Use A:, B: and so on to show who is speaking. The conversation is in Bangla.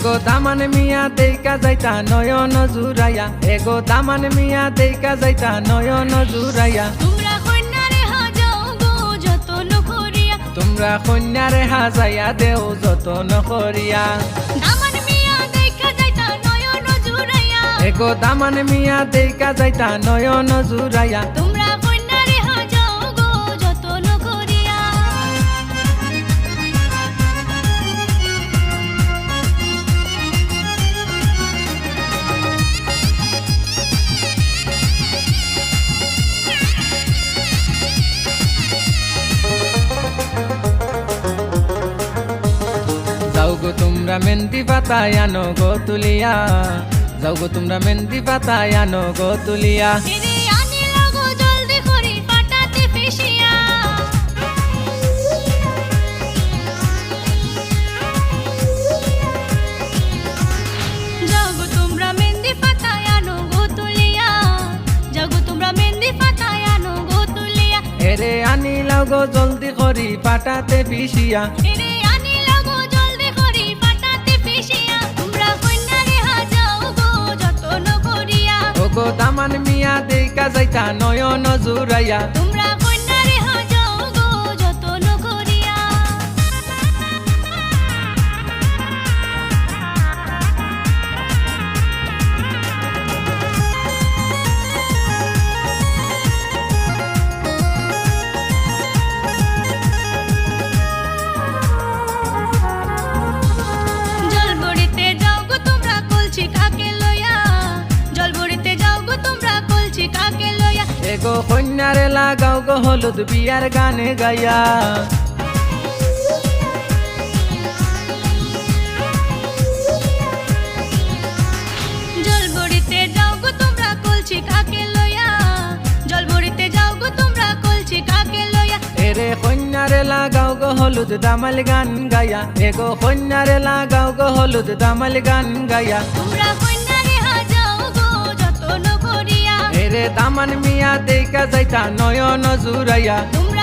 A: এগো দামান মিয়া দেইকা যাইতা নয়ন জুরাইয়া এগো দামান মিয়া দেইকা যাইতা নয়ন জুরাইয়া
B: তোমরা কন্যারে হাজাও গো যতন করিয়া
A: তোমরা কন্যারে হাজাইয়া দেও যতন করিয়া
B: দামান মিয়া দেখা যাইতা নয়ন জুড়াইয়া
A: এগো দামান মিয়া দেইকা যাইতা নয়ন জুরাইয়া
B: তোমরা কন্যারে হাজাও গো যতন করিয়া
A: যাও গো তোমরা মেহেন্দি পাতায় আনো গো তুলিয়া যাও গো তোমরা মেহেন্দি পাতায় আনো গো তুলিয়া
B: এরে আনিল গো জলদি করি পাটাতে ফেসিয়া যাও গো তোমরা মেহেন্দি পাতায় আনো গো তুলিয়া যাও গো তোমরা মেহেন্দি পাতায় আনো গো তুলিয়া
A: এরে আনিলাও গো জলদি করি পাটাতে পিসিয়া
B: এরে আনিল গো জলদি করি পাটাতে ফেসিয়া তোমরা কন্যারে হাজাও গো যতন করিয়া
A: ওগো দামান মিয়া দেইকা যাইতা নয়ন জুরাইয়া
B: তোমরা কন্যারে হাজাও গো যতন করিয়া জলবড়িতে যাও গো তোমরা কলছি কাকে লইয়া জলবড়িতে যাও গো তোমরা কলছি কাকে লইয়া
A: এগো কন্যারে লাগাও গো হলুদ বিয়ার গানে গাইয়া
B: জলবড়িতে যাও গো তোমরা কলছি কাকে লইয়া জলবড়িতে যাও গো তোমরা কলছি কাকে লইয়া
A: এরে কন্যারে লাগাও গো হলুদ দামাল গান গাইয়া এগো কন্যারে লাগাও গো হলুদ দামাল গান গাইয়া
B: তোমরা কন্যারে হাজাও গো যতন করিয়া
A: এরে দামান মিয়া দেইকা যাইতা নয়ন জুরাইয়া
B: তোমরা